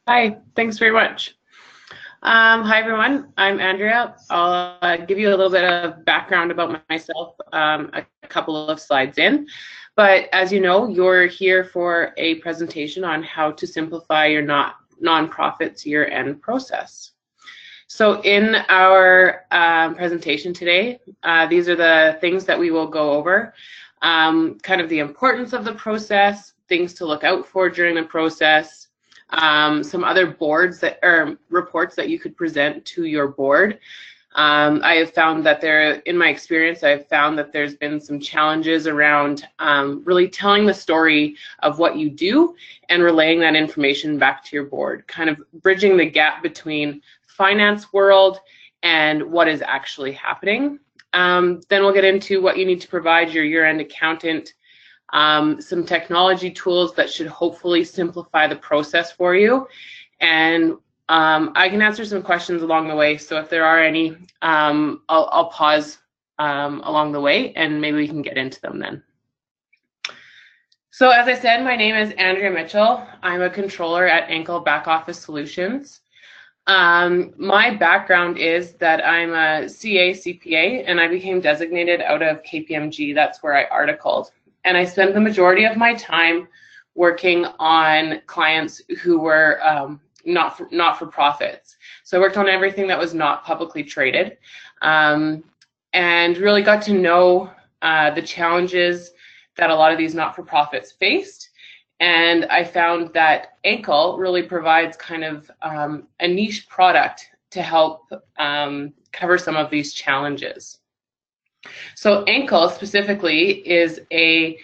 Hi, thanks very much. Hi everyone, I'm Andrea. I'll give you a little bit of background about myself a couple of slides in. But as you know, you're here for a presentation on how to simplify your nonprofit's year-end process. So in our presentation today, these are the things that we will go over. Kind of the importance of the process, things to look out for during the process, some other boards that or reports that you could present to your board. I have found that in my experience, I've found that there's been some challenges around really telling the story of what you do and relaying that information back to your board, kind of bridging the gap between finance world and what is actually happening. Then we'll get into what you need to provide your year-end accountant, some technology tools that should hopefully simplify the process for you. And I can answer some questions along the way, so if there are any, I'll pause along the way and maybe we can get into them then. So as I said, my name is Andrea Mitchell. I'm a controller at Enkel Backoffice Solutions. My background is that I'm a CA CPA and I became designated out of KPMG. That's where I articled. And I spent the majority of my time working on clients who were not-for-profits. So I worked on everything that was not publicly traded, and really got to know the challenges that a lot of these not-for-profits faced. And I found that Enkel really provides kind of a niche product to help cover some of these challenges. So Enkel specifically is a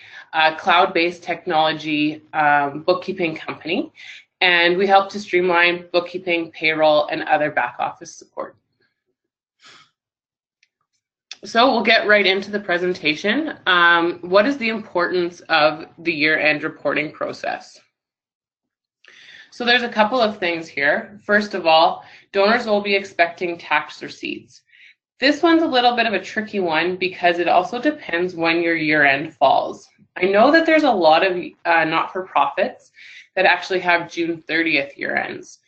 cloud-based technology bookkeeping company, and we help to streamline bookkeeping, payroll, and other back office support. So we'll get right into the presentation. What is the importance of the year-end reporting process? So there's a couple of things here. First of all, donors will be expecting tax receipts. This one's a little bit of a tricky one because it also depends when your year-end falls. I know that there's a lot of not-for-profits that actually have June 30th year-ends.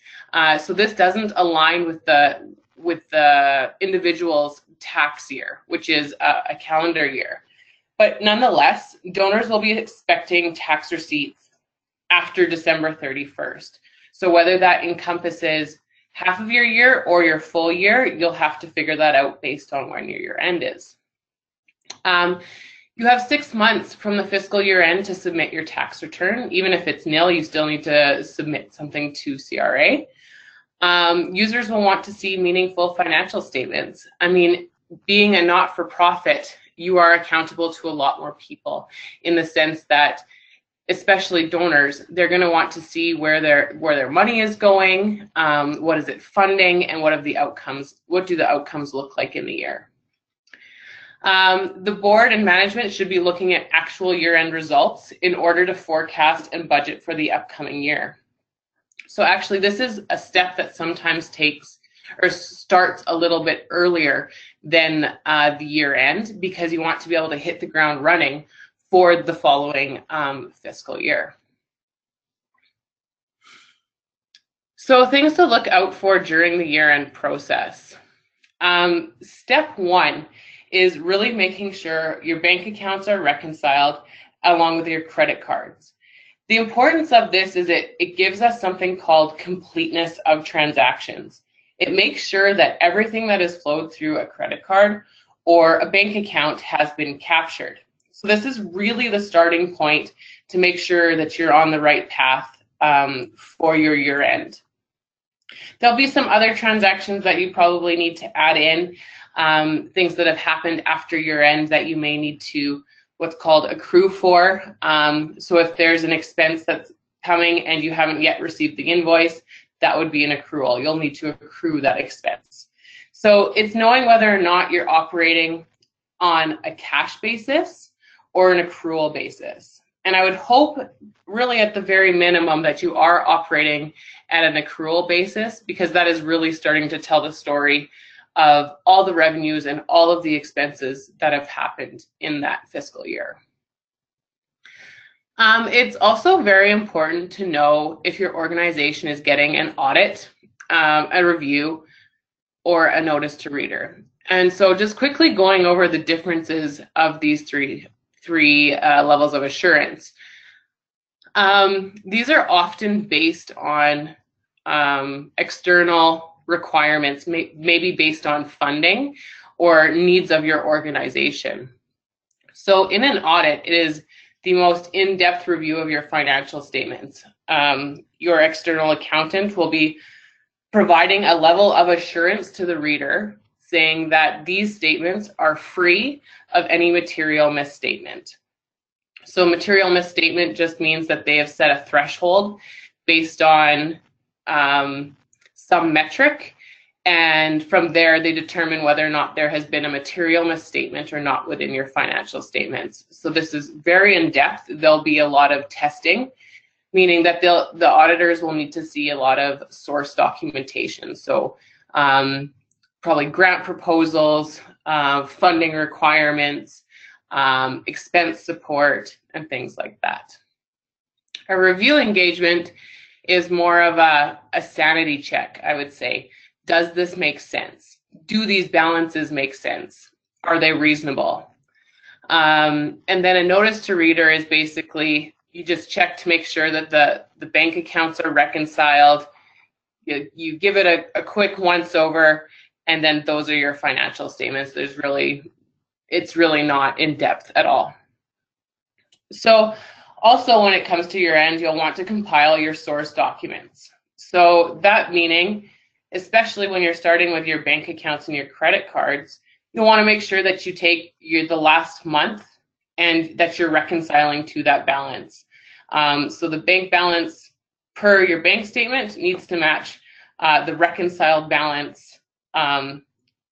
So this doesn't align with the individual's tax year, which is a calendar year. But nonetheless, donors will be expecting tax receipts after December 31st. So whether that encompasses half of your year or your full year, you'll have to figure that out based on when your year end is. You have 6 months from the fiscal year end to submit your tax return. Even if it's nil, you still need to submit something to CRA. Users will want to see meaningful financial statements. I mean, being a not-for-profit, you are accountable to a lot more people in the sense that, especially donors, they're going to want to see where their money is going, what is it funding, and what do the outcomes look like in the year. The board and management should be looking at actual year-end results in order to forecast and budget for the upcoming year. So actually, this is a step that sometimes takes or starts a little bit earlier than the year-end, because you want to be able to hit the ground running for the following fiscal year. So things to look out for during the year-end process. Step one is really making sure your bank accounts are reconciled along with your credit cards. The importance of this is it gives us something called completeness of transactions. It makes sure that everything that is flowed through a credit card or a bank account has been captured. So this is really the starting point to make sure that you're on the right path for your year end. There'll be some other transactions that you probably need to add in, things that have happened after year end that you may need to what's called accrue for. So if there's an expense that's coming and you haven't yet received the invoice, that would be an accrual. You'll need to accrue that expense. So it's knowing whether or not you're operating on a cash basis or an accrual basis. And I would hope really at the very minimum that you are operating at an accrual basis, because that is really starting to tell the story of all the revenues and all of the expenses that have happened in that fiscal year. It's also very important to know if your organization is getting an audit, a review, or a notice to reader. And so just quickly going over the differences of these three levels of assurance. These are often based on external requirements, maybe based on funding or needs of your organization. So in an audit, it is the most in-depth review of your financial statements. Your external accountant will be providing a level of assurance to the reader, saying that these statements are free of any material misstatement. So material misstatement just means that they have set a threshold based on some metric, and from there they determine whether or not there has been a material misstatement or not within your financial statements. So this is very in-depth. There'll be a lot of testing, meaning that the auditors will need to see a lot of source documentation. So probably grant proposals, funding requirements, expense support, and things like that. A review engagement is more of a sanity check, I would say. Does this make sense? Do these balances make sense? Are they reasonable? And then a notice to reader is basically, you just check to make sure that the bank accounts are reconciled. You give it a quick once over, and then those are your financial statements. It's really not in depth at all. So also when it comes to year end, you'll want to compile your source documents. So that meaning, especially when you're starting with your bank accounts and your credit cards, you'll want to make sure that you take the last month and that you're reconciling to that balance. So the bank balance per your bank statement needs to match the reconciled balance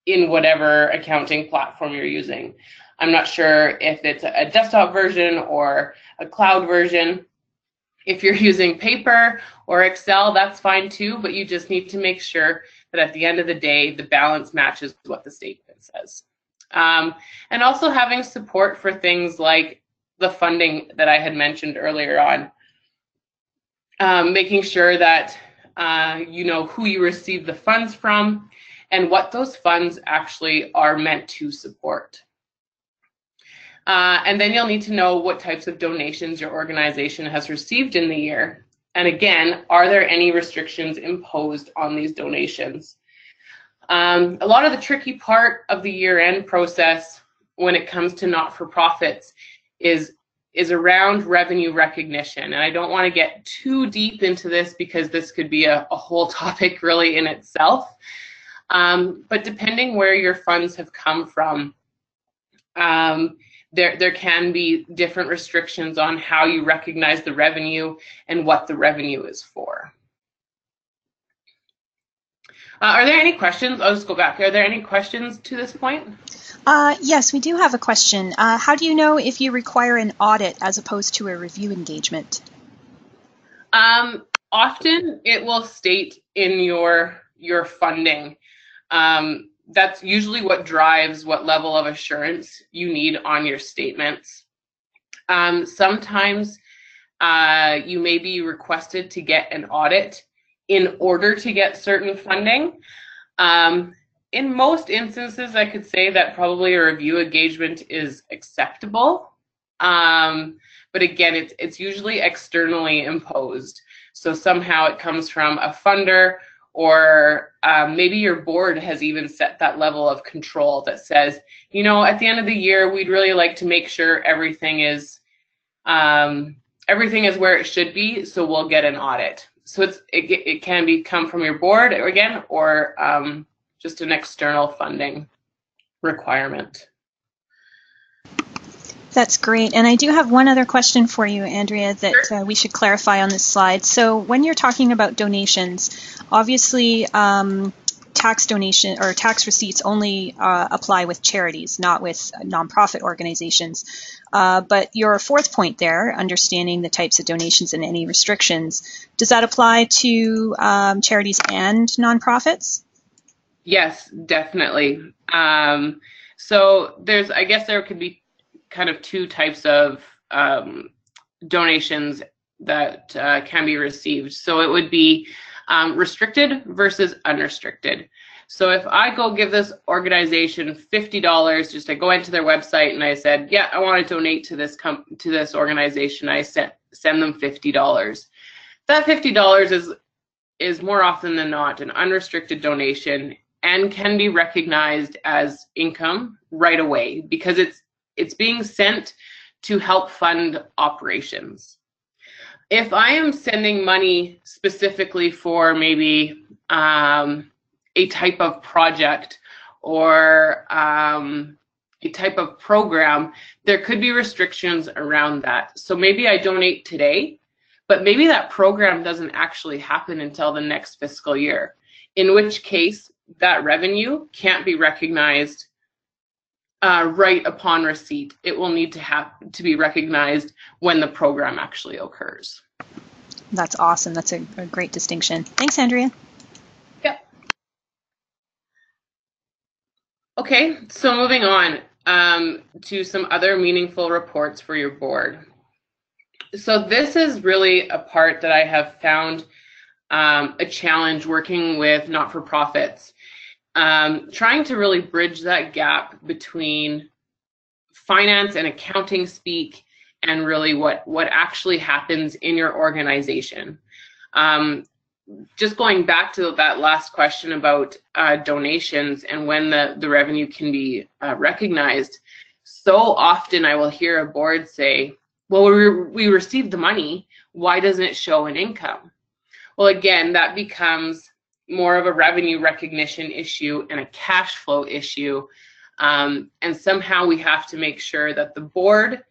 in whatever accounting platform you're using. I'm not sure if it's a desktop version or a cloud version. If you're using paper or Excel, that's fine too, but you just need to make sure that at the end of the day, the balance matches what the statement says. And also having support for things like the funding that I had mentioned earlier on. Making sure that you know who you receive the funds from and what those funds actually are meant to support. And then you'll need to know what types of donations your organization has received in the year. And again, are there any restrictions imposed on these donations? A lot of the tricky part of the year-end process when it comes to not-for-profits is around revenue recognition. And I don't want to get too deep into this because this could be a whole topic really in itself. But depending where your funds have come from, there can be different restrictions on how you recognize the revenue and what the revenue is for. Are there any questions? I'll just go back. Are there any questions to this point? Yes, we do have a question. How do you know if you require an audit as opposed to a review engagement? Often it will state in your funding. That's usually what drives what level of assurance you need on your statements. Sometimes you may be requested to get an audit in order to get certain funding. In most instances, I could say that probably a review engagement is acceptable. But again, it's usually externally imposed. So somehow it comes from a funder, or maybe your board has even set that level of control that says, you know, at the end of the year, we'd really like to make sure everything is where it should be, so we'll get an audit. So it can come from your board again, or just an external funding requirement. That's great. And I do have one other question for you, Andrea, that Sure. We should clarify on this slide. So when you're talking about donations, obviously tax donation or tax receipts only apply with charities, not with nonprofit organizations. But your fourth point there, understanding the types of donations and any restrictions, does that apply to charities and nonprofits? Yes, definitely. So I guess there could be kind of two types of donations that can be received. So it would be restricted versus unrestricted. So if I go give this organization $50, just I go into their website and I said, yeah, I want to donate to this organization, I send them $50. That $50 is more often than not an unrestricted donation and can be recognized as income right away because it's being sent to help fund operations. If I am sending money specifically for maybe a type of project or a type of program, there could be restrictions around that. So maybe I donate today, but maybe that program doesn't actually happen until the next fiscal year, in which case that revenue can't be recognized right upon receipt. It will need to be recognized when the program actually occurs. That's awesome. That's a great distinction. Thanks, Andrea. Yep. Okay, so moving on to some other meaningful reports for your board. So this is really a part that I have found a challenge working with not-for-profits, trying to really bridge that gap between finance and accounting speak and really what actually happens in your organization. Just going back to that last question about donations and when the revenue can be recognized, so often I will hear a board say, well, we received the money, why doesn't it show an income? Well, again, that becomes more of a revenue recognition issue and a cash flow issue. And somehow we have to make sure that the board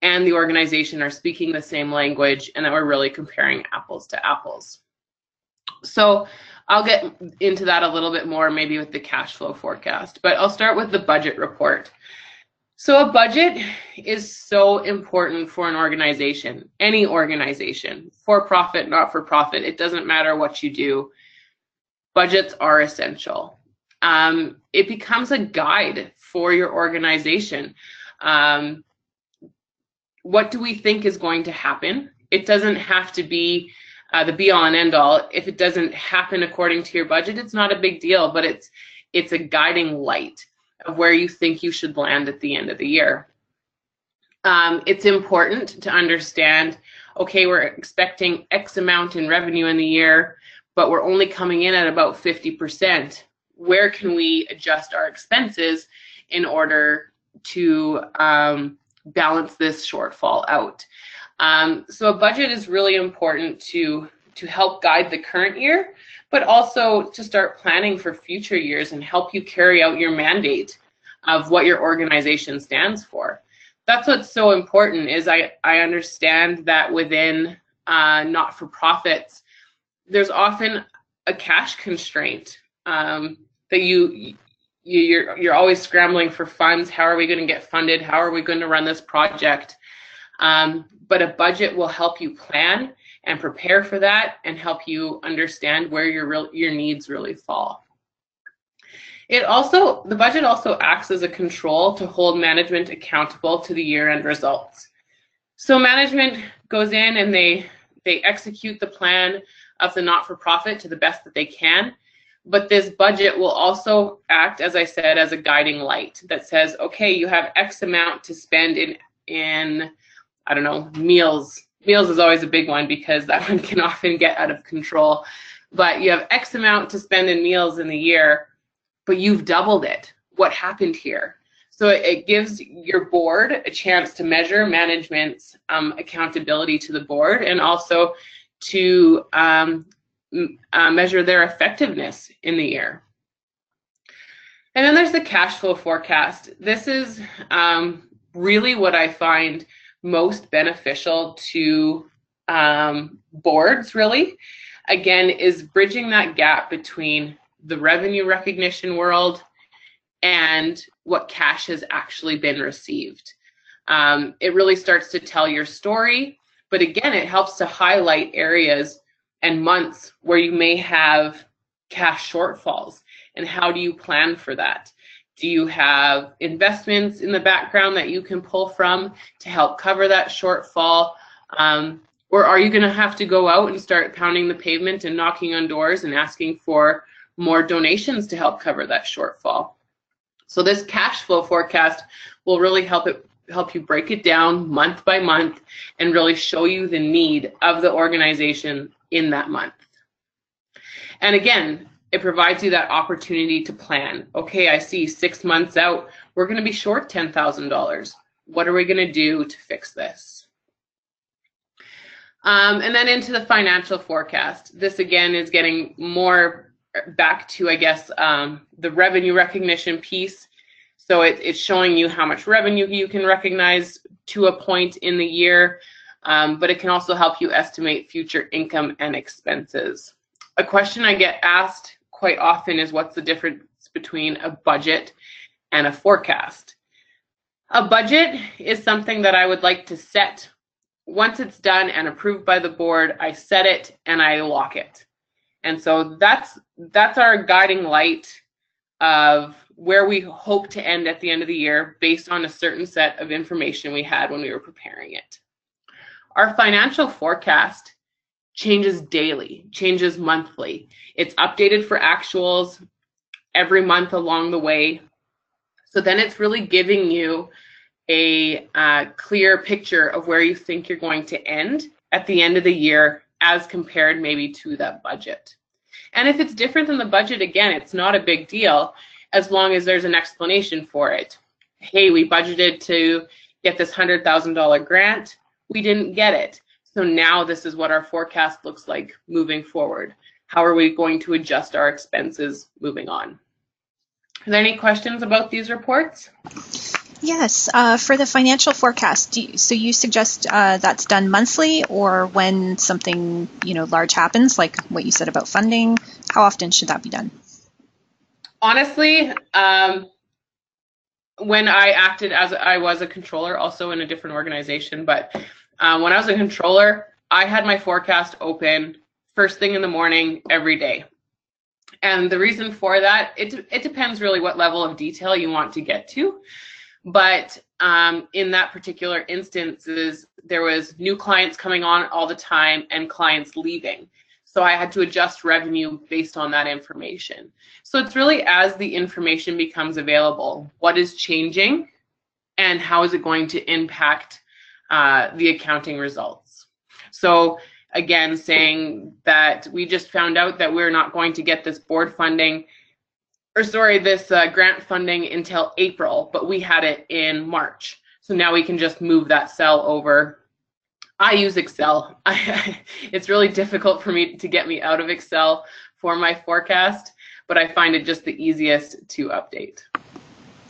and the organization are speaking the same language and that we're really comparing apples to apples. So I'll get into that a little bit more maybe with the cash flow forecast, but I'll start with the budget report. So a budget is so important for an organization, any organization, for-profit, not-for-profit, it doesn't matter what you do. Budgets are essential. It becomes a guide for your organization. What do we think is going to happen? It doesn't have to be the be-all and end-all. If it doesn't happen according to your budget, it's not a big deal, but it's a guiding light of where you think you should land at the end of the year. It's important to understand, okay, we're expecting X amount in revenue in the year, but we're only coming in at about 50%. Where can we adjust our expenses in order to balance this shortfall out? So a budget is really important to help guide the current year, but also to start planning for future years and help you carry out your mandate of what your organization stands for. That's what's so important is I understand that within not-for-profits, there's often a cash constraint that you're always scrambling for funds. How are we going to get funded? How are we going to run this project? But a budget will help you plan and prepare for that and help you understand where your needs really fall. The budget also acts as a control to hold management accountable to the year-end results. So management goes in and they execute the plan of the not-for-profit to the best that they can. But this budget will also act, as I said, as a guiding light that says, okay, you have X amount to spend in I don't know, meals. Meals is always a big one because that one can often get out of control. But you have X amount to spend in meals in the year, but you've doubled it. What happened here? So it gives your board a chance to measure management's accountability to the board and also to measure their effectiveness in the year. And then there's the cash flow forecast. This is really what I find most beneficial to boards, really. Again, is bridging that gap between the revenue recognition world and what cash has actually been received. It really starts to tell your story, but again, it helps to highlight areas and months where you may have cash shortfalls, and how do you plan for that? Do you have investments in the background that you can pull from to help cover that shortfall, Or are you going to have to go out and start pounding the pavement and knocking on doors and asking for more donations to help cover that shortfall? So this cash flow forecast will really help you break it down month by month and really show you the need of the organization in that month. And again, it provides you that opportunity to plan. Okay, I see 6 months out, we're going to be short $10,000. What are we going to do to fix this? And then into the financial forecast. This again is getting more back to, I guess, the revenue recognition piece. So it's showing you how much revenue you can recognize to a point in the year, but it can also help you estimate future income and expenses. A question I get asked quite often is, what's the difference between a budget and a forecast? A budget is something that I would like to set. Once it's done and approved by the board, I set it and I lock it. And so that's our guiding light of where we hope to end at the end of the year based on a certain set of information we had when we were preparing it. Our financial forecast changes daily, changes monthly. It's updated for actuals every month along the way. So then it's really giving you a clear picture of where you think you're going to end at the end of the year as compared maybe to that budget. And if it's different than the budget, again, it's not a big deal as long as there's an explanation for it. Hey, we budgeted to get this $100,000 grant. We didn't get it. So now this is what our forecast looks like moving forward. How are we going to adjust our expenses moving on? Are there any questions about these reports? Yes, for the financial forecast, so you suggest that's done monthly, or when something large happens, like what you said about funding? How often should that be done? Honestly, when I acted as I was a controller, also in a different organization, but when I was a controller, I had my forecast open first thing in the morning every day. And the reason for that, it depends really what level of detail you want to get to. But in that particular instance, there was new clients coming on all the time and clients leaving. So I had to adjust revenue based on that information. So it's really as the information becomes available, what is changing and how is it going to impact the accounting results. So again, saying that we just found out that we're not going to get this board funding, this grant funding until April, but we had it in March. So now we can just move that cell over. I use Excel. It's really difficult for me to get me out of Excel for my forecast, but I find it just the easiest to update.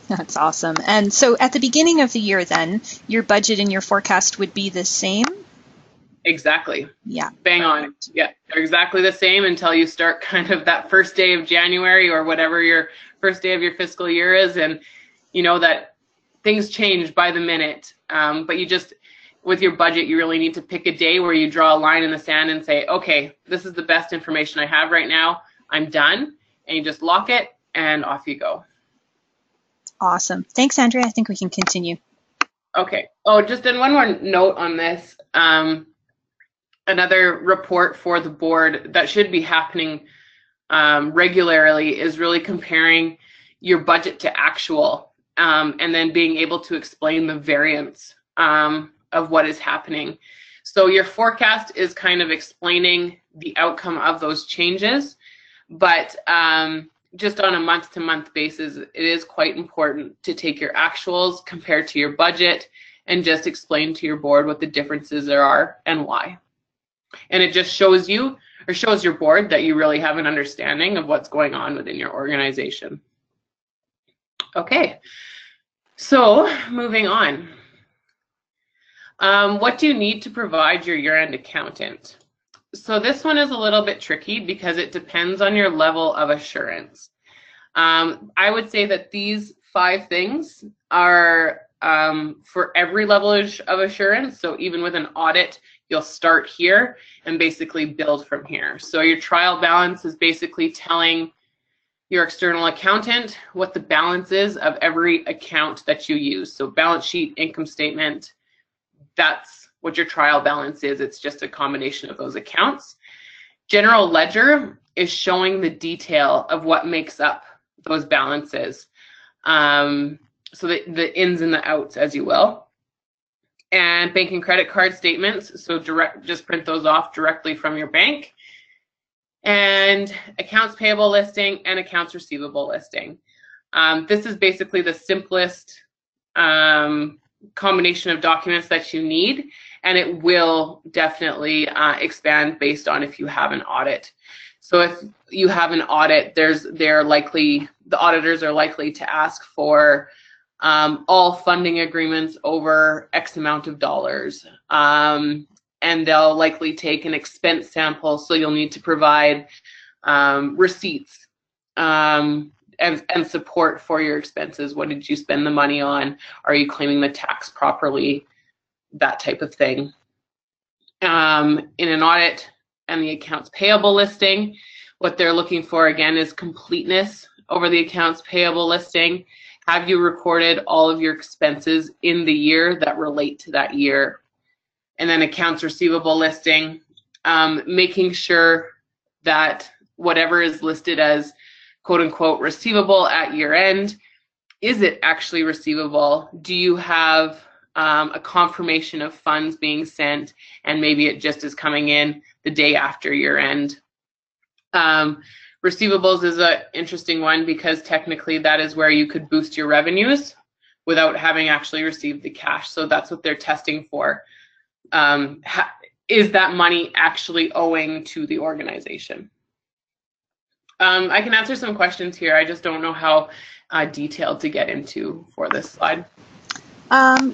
That's awesome. And so at the beginning of the year then, your budget and your forecast would be the same? Exactly. Yeah. Bang on. Yeah, they're exactly the same until you start kind of that first day of January or whatever your first day of your fiscal year is, and you know that things change by the minute. But you just, with your budget, you really need to pick a day where you draw a line in the sand and say, okay, this is the best information I have right now. I'm done. And you just lock it and off you go. Awesome. Thanks, Andrea. I think we can continue. Okay. Oh, just then one more note on this. Another report for the board that should be happening regularly is really comparing your budget to actual, and then being able to explain the variance of what is happening. So your forecast is kind of explaining the outcome of those changes, but just on a month-to-month basis, it is quite important to take your actuals compared to your budget and just explain to your board what the differences there are and why. And it just shows you, or shows your board, that you really have an understanding of what's going on within your organization. Okay, so moving on. What do you need to provide your year-end accountant? So this one is a little bit tricky because it depends on your level of assurance. I would say that these 5 things are for every level of assurance. So even with an audit, you'll start here and basically build from here. So your trial balance is basically telling your external accountant what the balance is of every account that you use. So balance sheet, income statement, that's what your trial balance is. It's just a combination of those accounts. General ledger is showing the detail of what makes up those balances. So the ins and the outs, as you will. And bank and credit card statements, so just print those off directly from your bank. And accounts payable listing and accounts receivable listing. This is basically the simplest combination of documents that you need, and it will definitely expand based on if you have an audit. So if you have an audit, the auditors are likely to ask for all funding agreements over X amount of dollars. And they'll likely take an expense sample, so you'll need to provide receipts and support for your expenses. What did you spend the money on? Are you claiming the tax properly? That type of thing. In an audit and the accounts payable listing, what they're looking for again is completeness over the accounts payable listing. Have you recorded all of your expenses in the year that relate to that year? And then accounts receivable listing, making sure that whatever is listed as quote unquote receivable at year end, is it actually receivable? Do you have a confirmation of funds being sent, and maybe it just is coming in the day after year end? Receivables is an interesting one because technically that is where you could boost your revenues without having actually received the cash. So that's what they're testing for. Is that money actually owing to the organization? I can answer some questions here. I just don't know how detailed to get into for this slide.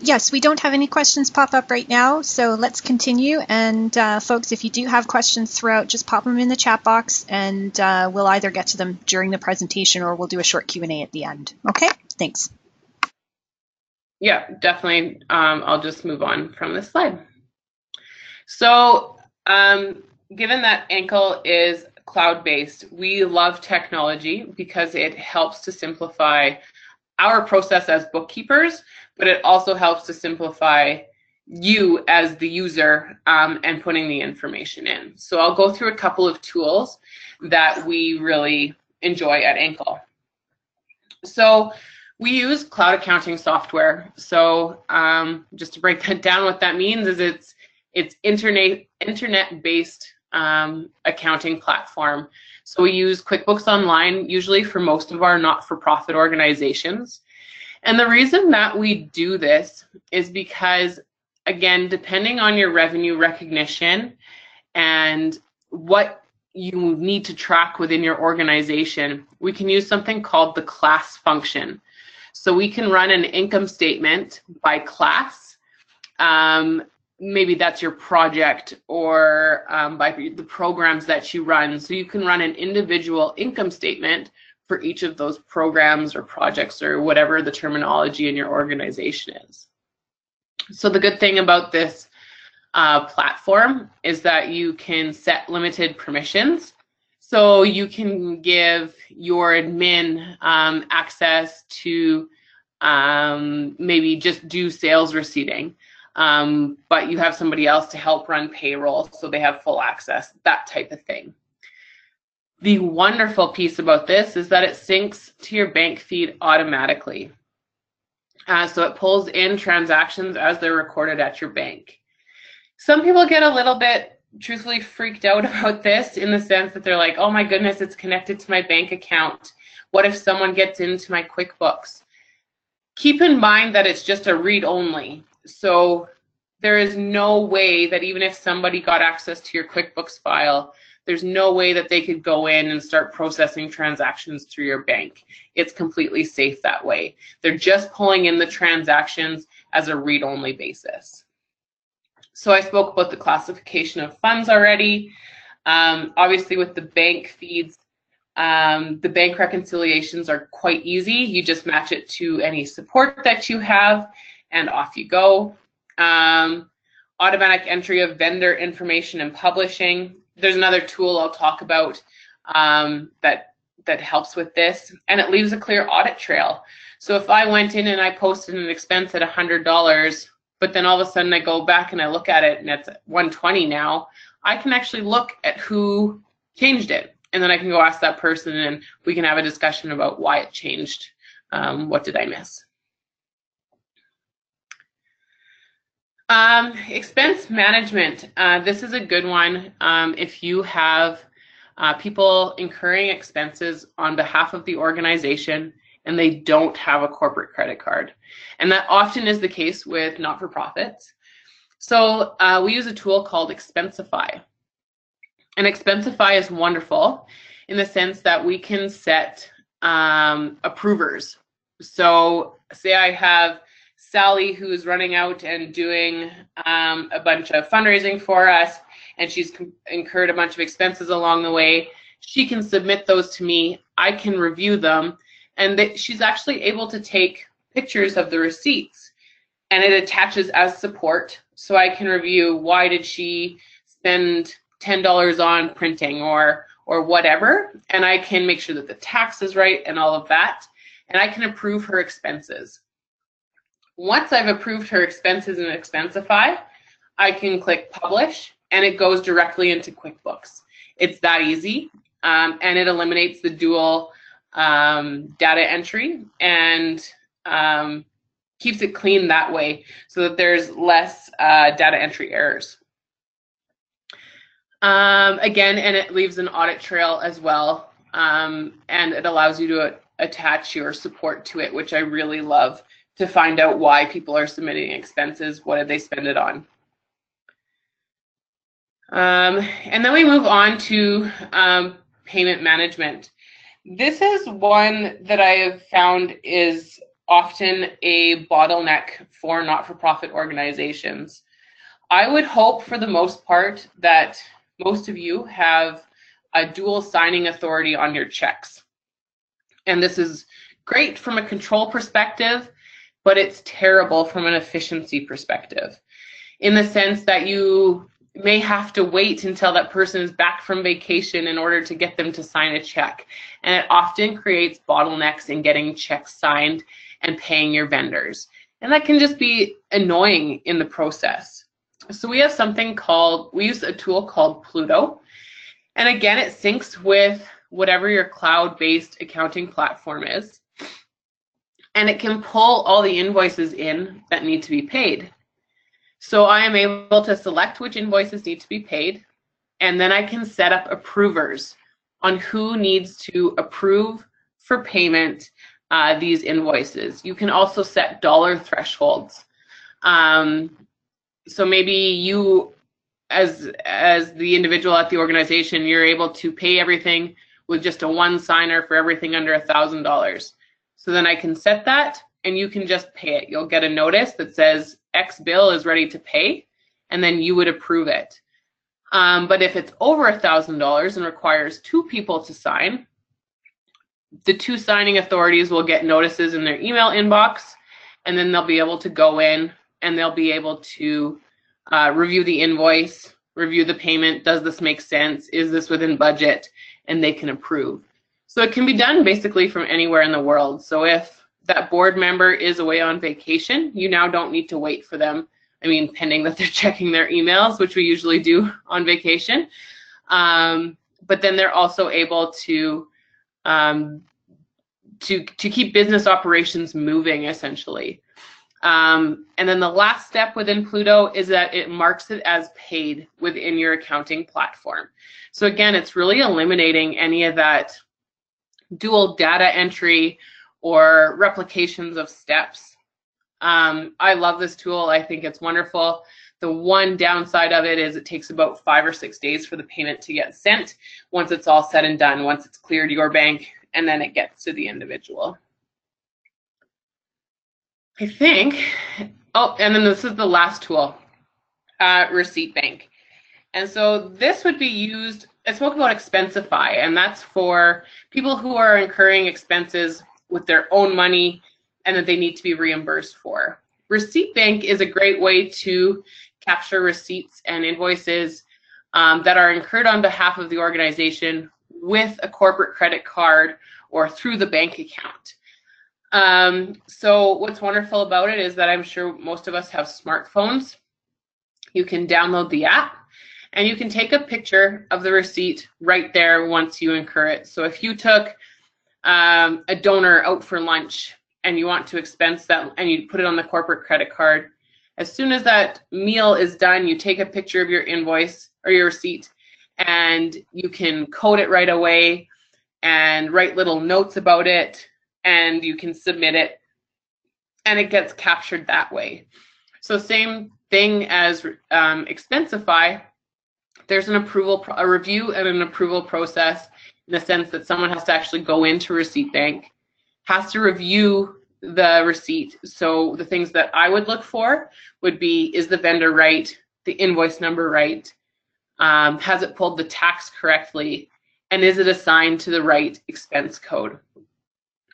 Yes, we don't have any questions pop up right now, so let's continue. And folks, if you do have questions throughout, just pop them in the chat box, and we'll either get to them during the presentation or we'll do a short Q&A at the end. Okay, thanks. Yeah, definitely. I'll just move on from this slide. So given that Enkel is cloud-based, we love technology because it helps to simplify our process as bookkeepers, but it also helps to simplify you as the user and putting the information in. So I'll go through a couple of tools that we really enjoy at Enkel. So we use cloud accounting software. So just to break that down, what that means is it's internet-based accounting platform. So we use QuickBooks Online usually for most of our not-for-profit organizations. And the reason that we do this is because, again, depending on your revenue recognition and what you need to track within your organization, we can use something called the class function. So we can run an income statement by class. Maybe that's your project, or by the programs that you run. So you can run an individual income statement for each of those programs or projects or whatever the terminology in your organization is. So the good thing about this platform is that you can set limited permissions. So you can give your admin access to maybe just do sales receipting. But you have somebody else to help run payroll, so they have full access, that type of thing. The wonderful piece about this is that it syncs to your bank feed automatically. So it pulls in transactions as they're recorded at your bank. Some people get a little bit, truthfully, freaked out about this in the sense that they're like, oh my goodness, it's connected to my bank account. What if someone gets into my QuickBooks? Keep in mind that it's just a read-only. So there is no way that even if somebody got access to your QuickBooks file, there's no way that they could go in and start processing transactions through your bank. It's completely safe that way. They're just pulling in the transactions as a read-only basis. So I spoke about the classification of funds already. Obviously with the bank feeds, the bank reconciliations are quite easy. You just match it to any support that you have, and off you go. Automatic entry of vendor information and publishing. There's another tool I'll talk about that helps with this, and it leaves a clear audit trail. So if I went in and I posted an expense at $100, but then all of a sudden I go back and I look at it and it's 120 now, I can actually look at who changed it. And then I can go ask that person and we can have a discussion about why it changed. What did I miss? Expense management. This is a good one. If you have people incurring expenses on behalf of the organization and they don't have a corporate credit card. And that often is the case with not-for-profits. So we use a tool called Expensify. And Expensify is wonderful in the sense that we can set approvers. So say I have Sally who's running out and doing a bunch of fundraising for us, and she's incurred a bunch of expenses along the way. She can submit those to me. I can review them, and she's actually able to take pictures of the receipts, and it attaches as support. So I can review why did she spend $10 on printing or whatever, and I can make sure that the tax is right and all of that, and I can approve her expenses. Once I've approved her expenses in Expensify, I can click Publish, and it goes directly into QuickBooks. It's that easy, and it eliminates the dual data entry and keeps it clean that way so that there's less data entry errors. Again, and it leaves an audit trail as well, and it allows you to attach your support to it, which I really love, to find out why people are submitting expenses, what did they spend it on. And then we move on to payment management. This is one that I have found is often a bottleneck for not-for-profit organizations. I would hope for the most part that most of you have a dual signing authority on your checks. And this is great from a control perspective, but it's terrible from an efficiency perspective, in the sense that you may have to wait until that person is back from vacation in order to get them to sign a check. And it often creates bottlenecks in getting checks signed and paying your vendors. And that can just be annoying in the process. So we have we use a tool called Pluto. And again, it syncs with whatever your cloud-based accounting platform is. And it can pull all the invoices in that need to be paid. So I am able to select which invoices need to be paid, and then I can set up approvers on who needs to approve for payment these invoices. You can also set dollar thresholds. So maybe you, as the individual at the organization, you're able to pay everything with just a one signer for everything under $1,000. So then I can set that, and you can just pay it. You'll get a notice that says X bill is ready to pay, and then you would approve it. But if it's over $1,000 and requires two people to sign, the two signing authorities will get notices in their email inbox, and then they'll be able to go in and they'll be able to review the invoice, review the payment. Does this make sense? Is this within budget? And they can approve. So it can be done basically from anywhere in the world. So if that board member is away on vacation, you now don't need to wait for them. I mean, pending that they're checking their emails, which we usually do on vacation. But then they're also able to keep business operations moving, essentially. And then the last step within Pluto is that it marks it as paid within your accounting platform. So again, it's really eliminating any of that dual data entry or replications of steps. I love this tool. I think it's wonderful. The one downside of it is it takes about 5 or 6 days for the payment to get sent once it's all said and done, once it's cleared your bank, and then it gets to the individual. I think, oh, and then this is the last tool, Receipt Bank. And so this would be used, I spoke about Expensify, and that's for people who are incurring expenses with their own money and that they need to be reimbursed for. Receipt Bank is a great way to capture receipts and invoices that are incurred on behalf of the organization with a corporate credit card or through the bank account. So what's wonderful about it is that I'm sure most of us have smartphones. You can download the app and you can take a picture of the receipt right there once you incur it. So if you took a donor out for lunch and you want to expense that and you put it on the corporate credit card, as soon as that meal is done, you take a picture of your invoice or your receipt and you can code it right away and write little notes about it, and you can submit it and it gets captured that way. So same thing as Expensify, there's a review and an approval process in the sense that someone has to actually go into Receipt Bank, has to review the receipt. So the things that I would look for would be, is the vendor right, the invoice number right, has it pulled the tax correctly, and is it assigned to the right expense code?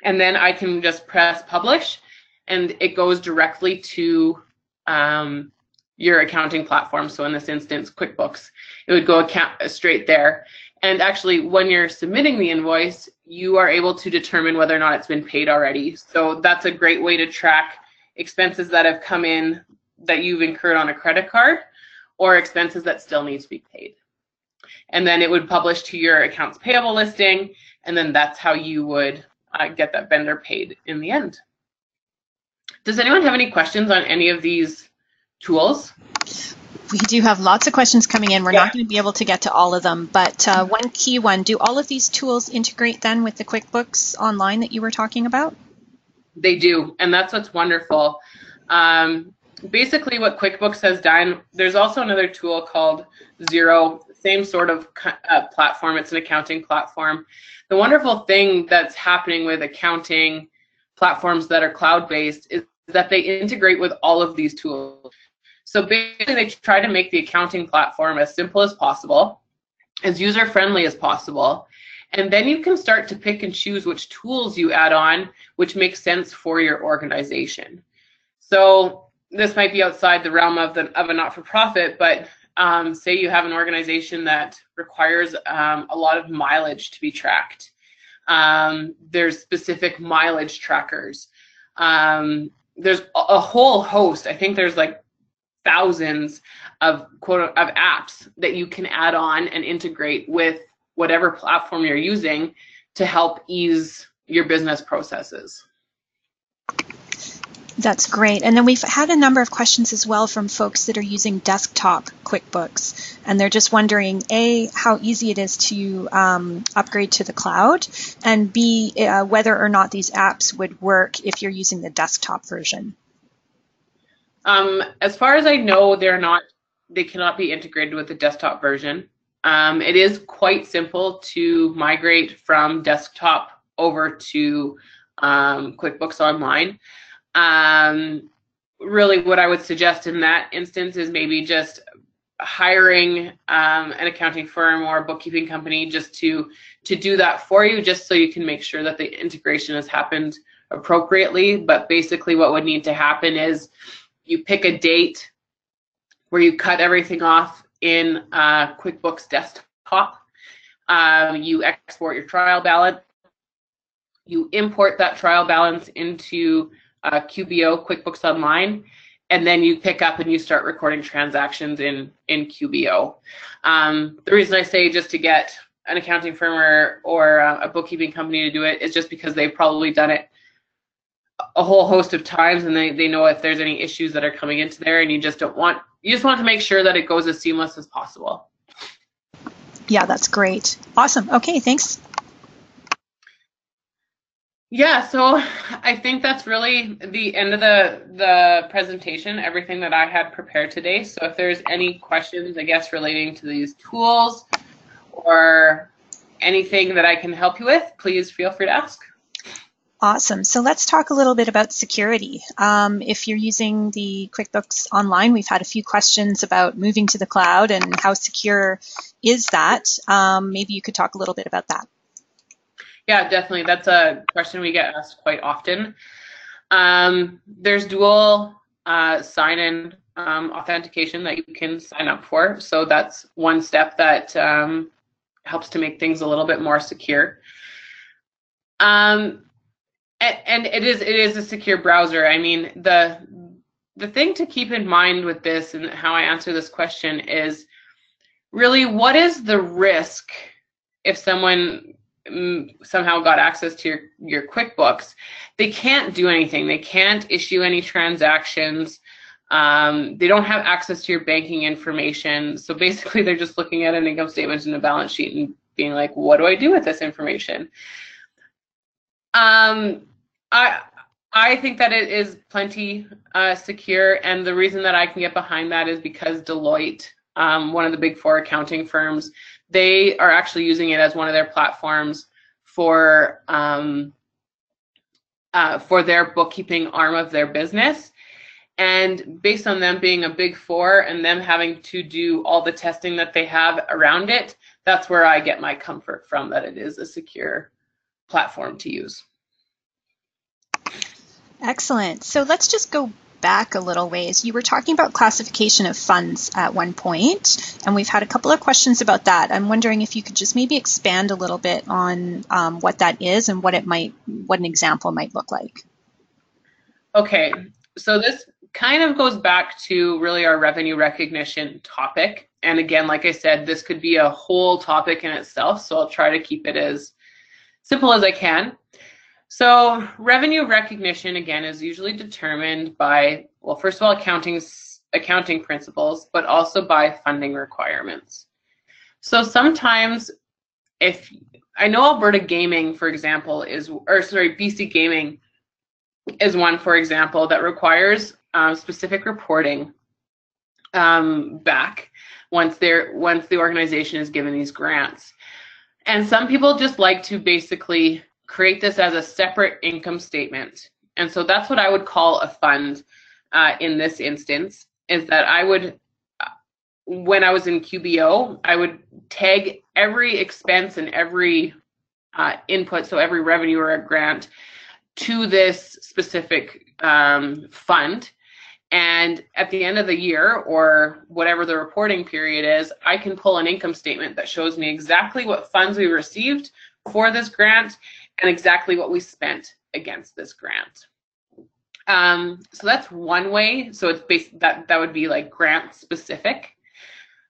And then I can just press publish and it goes directly to your accounting platform. So in this instance, QuickBooks, it would go straight there. And actually, when you're submitting the invoice, you are able to determine whether or not it's been paid already. So that's a great way to track expenses that have come in that you've incurred on a credit card or expenses that still need to be paid. And then it would publish to your accounts payable listing, and then that's how you would get that vendor paid in the end. Does anyone have any questions on any of these tools? We do have lots of questions coming in. We're not going to be able to get to all of them, but one key one, do all of these tools integrate then with the QuickBooks Online that you were talking about? They do, and that's what's wonderful. Basically what QuickBooks has done, there's also another tool called Xero, same sort of platform. It's an accounting platform. The wonderful thing that's happening with accounting platforms that are cloud-based is that they integrate with all of these tools. So basically they try to make the accounting platform as simple as possible, as user-friendly as possible, and then you can start to pick and choose which tools you add on, which makes sense for your organization. So this might be outside the realm of a not-for-profit, but say you have an organization that requires a lot of mileage to be tracked. There's specific mileage trackers. There's a whole host. I think there's like thousands of apps that you can add on and integrate with whatever platform you're using to help ease your business processes. That's great. And then we've had a number of questions as well from folks that are using desktop QuickBooks, and they're just wondering, A, how easy it is to upgrade to the cloud, and B, whether or not these apps would work if you're using the desktop version. As far as I know, they cannot be integrated with the desktop version. It is quite simple to migrate from desktop over to QuickBooks Online. Really what I would suggest in that instance is maybe just hiring an accounting firm or a bookkeeping company just to do that for you, just so you can make sure that the integration has happened appropriately. But basically what would need to happen is you pick a date where you cut everything off in QuickBooks Desktop. You export your trial balance. You import that trial balance into QBO, QuickBooks Online, and then you pick up and you start recording transactions in QBO. The reason I say just to get an accounting firm or a bookkeeping company to do it is just because they've probably done it a whole host of times, and they know if there's any issues that are coming into there, and you just want to make sure that it goes as seamless as possible. Yeah, that's great. Awesome. Okay, thanks. Yeah, so I think that's really the end of the presentation, everything that I had prepared today. So if there's any questions, I guess, relating to these tools or anything that I can help you with, please feel free to ask. Awesome. So let's talk a little bit about security. If you're using the QuickBooks Online, we've had a few questions about moving to the cloud and how secure is that. Maybe you could talk a little bit about that. Yeah, definitely. That's a question we get asked quite often. There's dual sign-in authentication that you can sign up for. So that's one step that helps to make things a little bit more secure. And it is a secure browser. I mean, the thing to keep in mind with this and how I answer this question is really, what is the risk if someone somehow got access to your QuickBooks? They can't do anything. They can't issue any transactions. They don't have access to your banking information. So basically, they're just looking at an income statement and a balance sheet and being like, what do I do with this information? I think that it is plenty secure, and the reason that I can get behind that is because Deloitte, one of the big four accounting firms, they are actually using it as one of their platforms for their bookkeeping arm of their business. And based on them being a big four and them having to do all the testing that they have around it, that's where I get my comfort from, that it is a secure platform to use. Excellent. So let's just go back a little ways. You were talking about classification of funds at one point, and we've had a couple of questions about that. I'm wondering if you could just maybe expand a little bit on what that is and what an example might look like. Okay, so this kind of goes back to really our revenue recognition topic. And again, like I said, this could be a whole topic in itself, so I'll try to keep it as simple as I can. So revenue recognition, again, is usually determined by, well, first of all, accounting principles, but also by funding requirements. So sometimes, if I know Alberta Gaming, for example, BC Gaming is one, for example, that requires specific reporting back once the organization is given these grants. And some people just like to basically create this as a separate income statement. And so that's what I would call a fund in this instance, is that I would, when I was in QBO, I would tag every expense and every input, so every revenue or a grant, to this specific fund. And at the end of the year, or whatever the reporting period is, I can pull an income statement that shows me exactly what funds we received for this grant and exactly what we spent against this grant. So that's one way. So it's that would be like grant specific.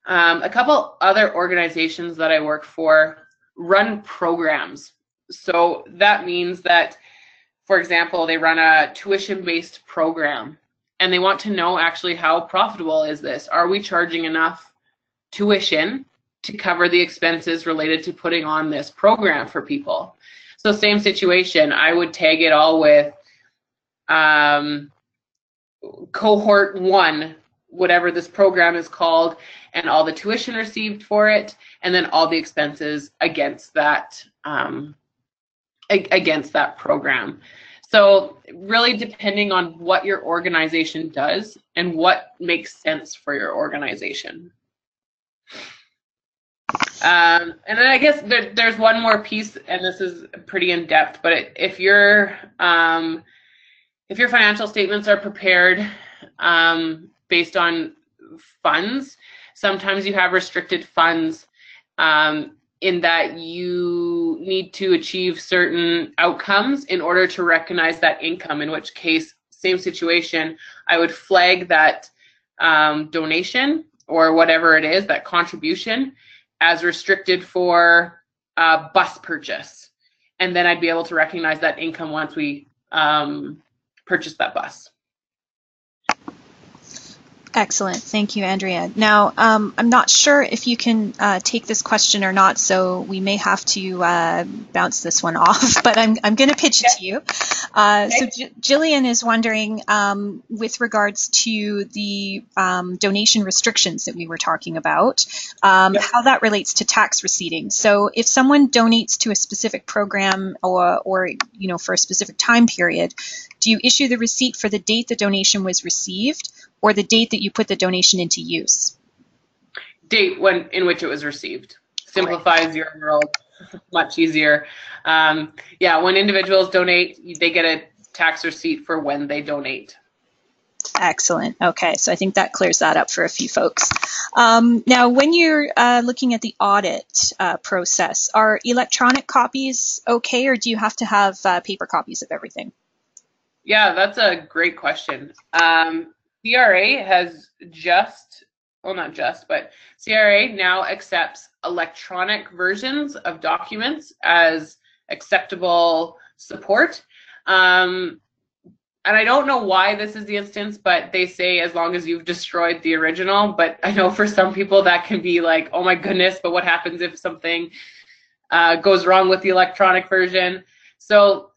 A couple other organizations that I work for run programs. So that means that, for example, they run a tuition-based program, and they want to know actually how profitable is this? Are we charging enough tuition to cover the expenses related to putting on this program for people? So same situation, I would tag it all with cohort 1, whatever this program is called, and all the tuition received for it, and then all the expenses against that program. So really depending on what your organization does and what makes sense for your organization. And then I guess there's one more piece, and this is pretty in depth, but if your financial statements are prepared based on funds, sometimes you have restricted funds in that you need to achieve certain outcomes in order to recognize that income, in which case, same situation, I would flag that donation or whatever it is, that contribution, as restricted for bus purchase. And then I'd be able to recognize that income once we purchase that bus. Excellent. Thank you, Andrea. Now, I'm not sure if you can take this question or not, so we may have to bounce this one off, but I'm going to pitch it to you. Okay. So Jillian is wondering, with regards to the donation restrictions that we were talking about, how that relates to tax receipting. So if someone donates to a specific program or for a specific time period, do you issue the receipt for the date the donation was received, or the date that you put the donation into use? Date in which it was received. Simplifies your world, much easier. When individuals donate, they get a tax receipt for when they donate. Excellent. Okay, so I think that clears that up for a few folks. Now, when you're looking at the audit process, are electronic copies okay, or do you have to have paper copies of everything? Yeah, that's a great question. CRA has just, well, not just, but CRA now accepts electronic versions of documents as acceptable support. And I don't know why this is the instance, but they say as long as you've destroyed the original. But I know for some people that can be like, oh my goodness, but what happens if something goes wrong with the electronic version? So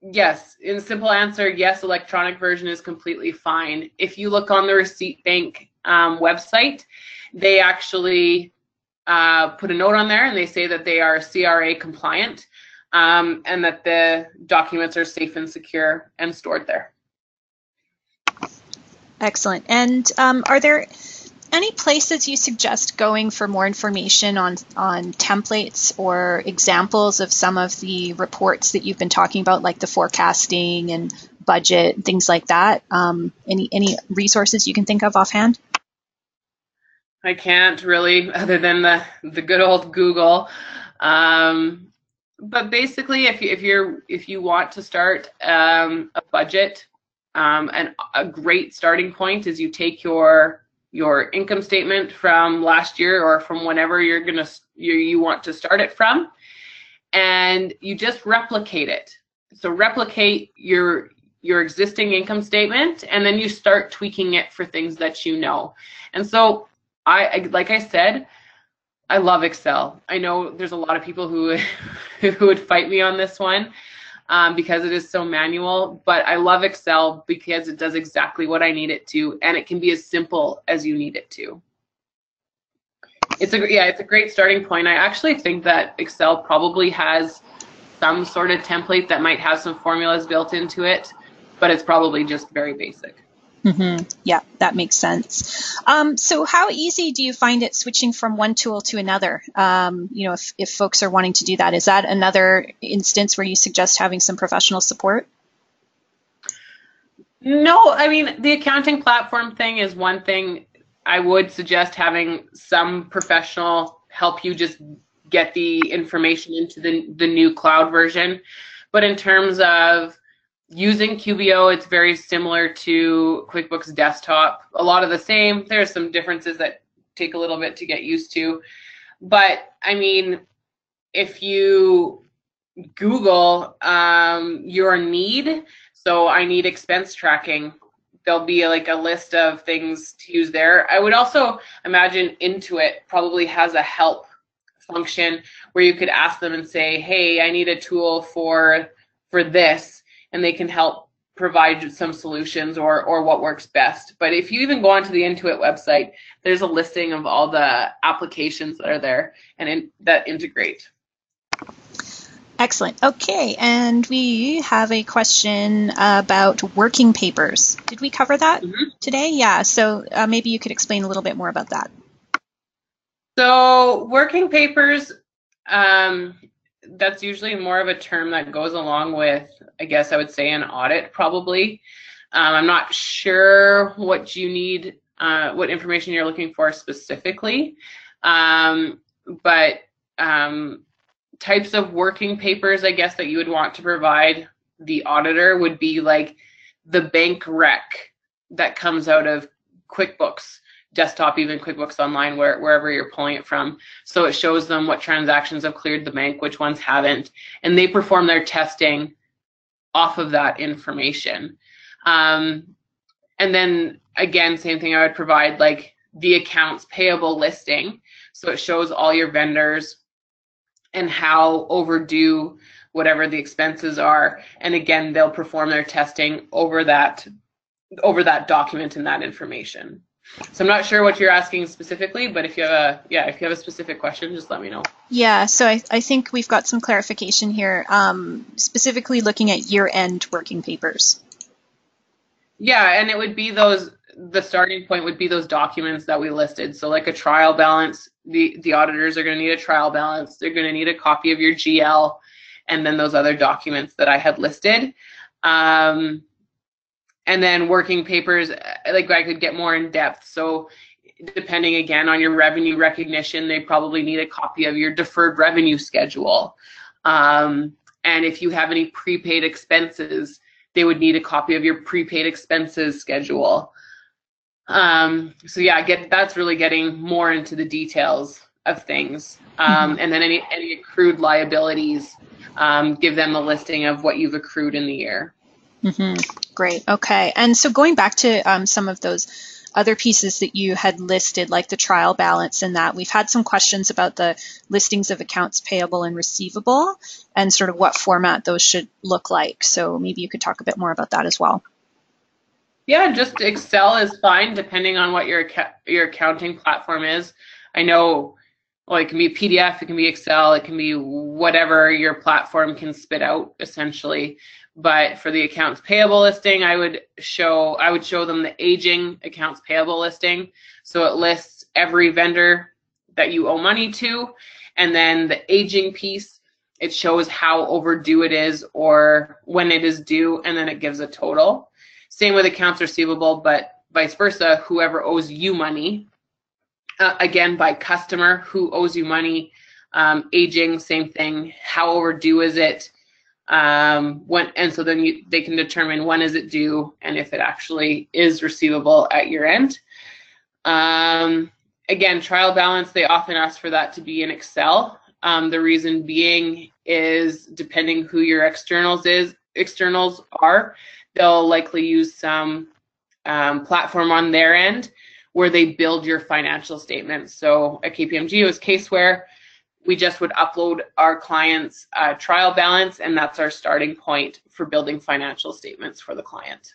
yes, in simple answer, yes, electronic version is completely fine. If you look on the Receipt Bank website, they actually put a note on there and they say that they are CRA compliant. And that the documents are safe and secure and stored there. Excellent. And are there any places you suggest going for more information on templates or examples of some of the reports that you've been talking about, like the forecasting and budget, things like that? Any resources you can think of offhand? I can't really, other than the good old Google. But basically, if you want to start a budget, and a great starting point is you take your income statement from last year or from whenever you want to start it from, and you just replicate it. So replicate your existing income statement, and then you start tweaking it for things that you know. And so like I said, I love Excel. I know there's a lot of people who would fight me on this one because it is so manual, but I love Excel because it does exactly what I need it to, and it can be as simple as you need it to. It's a great starting point. I actually think that Excel probably has some sort of template that might have some formulas built into it, but it's probably just very basic. Mm-hmm. Yeah, that makes sense. So how easy do you find it switching from one tool to another? If folks are wanting to do that, is that another instance where you suggest having some professional support? No, I mean, the accounting platform thing is one thing. I would suggest having some professional help you just get the information into the new cloud version. But in terms of using QBO, it's very similar to QuickBooks Desktop. A lot of the same. There's some differences that take a little bit to get used to. But I mean, if you Google your need, so I need expense tracking, there'll be like a list of things to use there. I would also imagine Intuit probably has a help function where you could ask them and say, hey, I need a tool for this, and they can help provide some solutions or what works best. But if you even go onto the Intuit website, there's a listing of all the applications that are there and that integrate. Excellent. Okay, and we have a question about working papers. Did we cover that today? Yeah, so maybe you could explain a little bit more about that. So working papers, that's usually more of a term that goes along with, I guess I would say, an audit probably. I'm not sure what you need, what information you're looking for specifically, but types of working papers, I guess, that you would want to provide the auditor would be like the bank rec that comes out of QuickBooks Desktop, even QuickBooks Online, wherever you're pulling it from. So it shows them what transactions have cleared the bank, which ones haven't, and they perform their testing off of that information. And then again, same thing, I would provide like the accounts payable listing. So it shows all your vendors and how overdue whatever the expenses are. And again, they'll perform their testing over that document and that information. So I'm not sure what you're asking specifically, but if you have a specific question, just let me know. Yeah, so I think we've got some clarification here, specifically looking at year-end working papers. Yeah, and it would be the starting point would be those documents that we listed. So like a trial balance, the auditors are going to need a trial balance. They're going to need a copy of your GL, and then those other documents that I had listed. And then working papers, like I could get more in depth. So depending again on your revenue recognition, they probably need a copy of your deferred revenue schedule. And if you have any prepaid expenses, they would need a copy of your prepaid expenses schedule. So yeah, that's really getting more into the details of things. And then any accrued liabilities, give them the listing of what you've accrued in the year. Great. Okay. And so going back to some of those other pieces that you had listed, like the trial balance and that, we've had some questions about the listings of accounts payable and receivable and sort of what format those should look like. So maybe you could talk a bit more about that as well. Yeah, just Excel is fine depending on what your accounting platform is. I know, well, it can be PDF, it can be Excel, it can be whatever your platform can spit out essentially. But for the accounts payable listing, I would show them the aging accounts payable listing. So it lists every vendor that you owe money to, and then the aging piece, it shows how overdue it is or when it is due, and then it gives a total. Same with accounts receivable, but vice versa, whoever owes you money, again by customer, who owes you money, aging, same thing, how overdue is it, and so then they can determine when is it due and if it actually is receivable at year end. Again, trial balance, they often ask for that to be in Excel. The reason being is depending who your externals are, they'll likely use some platform on their end where they build your financial statements. So at KPMG, it was Caseware. We just would upload our client's trial balance, and that's our starting point for building financial statements for the client.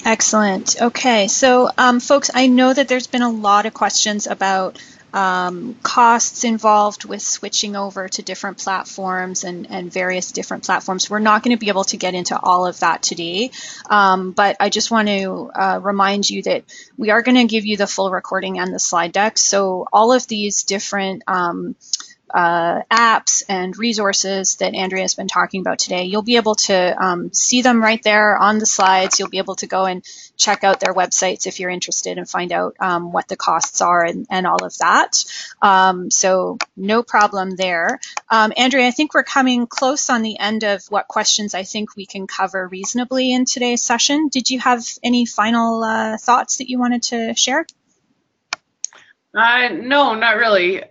Excellent. Okay, so folks, I know that there's been a lot of questions about costs involved with switching over to different platforms and various different platforms. We're not going to be able to get into all of that today, but I just want to remind you that we are going to give you the full recording and the slide deck. So all of these different apps and resources that Andrea has been talking about today, you'll be able to see them right there on the slides. You'll be able to go and check out their websites if you're interested and find out what the costs are and all of that. So no problem there. Andrea, I think we're coming close on the end of what questions I think we can cover reasonably in today's session. Did you have any final thoughts that you wanted to share? No, not really.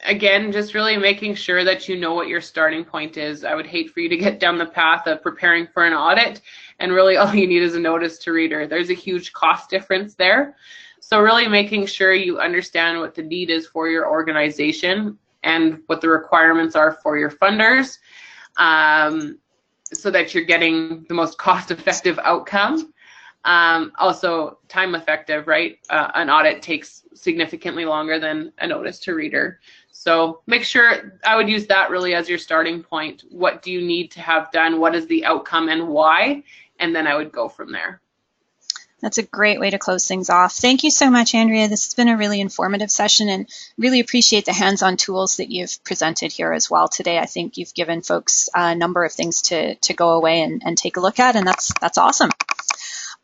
Again, just really making sure that you know what your starting point is. I would hate for you to get down the path of preparing for an audit and really all you need is a notice to reader. There's a huge cost difference there. So really making sure you understand what the need is for your organization and what the requirements are for your funders, so that you're getting the most cost-effective outcome. Also time effective, right? An audit takes significantly longer than a notice to reader. So make sure, I would use that really as your starting point. What do you need to have done? What is the outcome and why? And then I would go from there. That's a great way to close things off. Thank you so much, Andrea. This has been a really informative session and really appreciate the hands-on tools that you've presented here as well today. I think you've given folks a number of things to go away and take a look at, and that's awesome.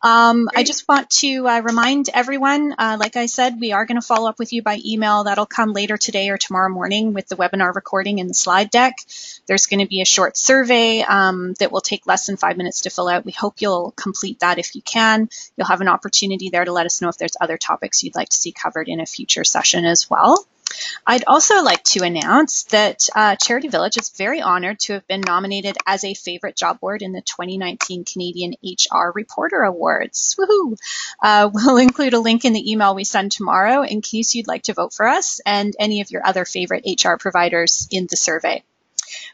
I just want to remind everyone, like I said, we are going to follow up with you by email. That'll come later today or tomorrow morning with the webinar recording and the slide deck. There's going to be a short survey that will take less than 5 minutes to fill out. We hope you'll complete that if you can. You'll have an opportunity there to let us know if there's other topics you'd like to see covered in a future session as well. I'd also like to announce that CharityVillage is very honored to have been nominated as a favorite job board in the 2019 Canadian HR Reporter Awards. Woohoo! We'll include a link in the email we send tomorrow in case you'd like to vote for us and any of your other favorite HR providers in the survey.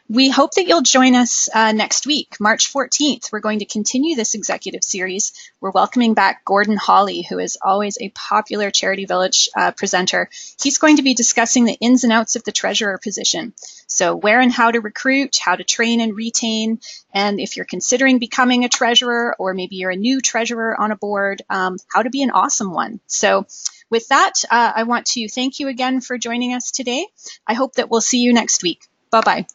We hope that you'll join us next week, March 14th. We're going to continue this executive series. We're welcoming back Gordon Hawley, who is always a popular CharityVillage presenter. He's going to be discussing the ins and outs of the treasurer position. So where and how to recruit, how to train and retain, and if you're considering becoming a treasurer or maybe you're a new treasurer on a board, how to be an awesome one. So with that, I want to thank you again for joining us today. I hope that we'll see you next week. Bye-bye.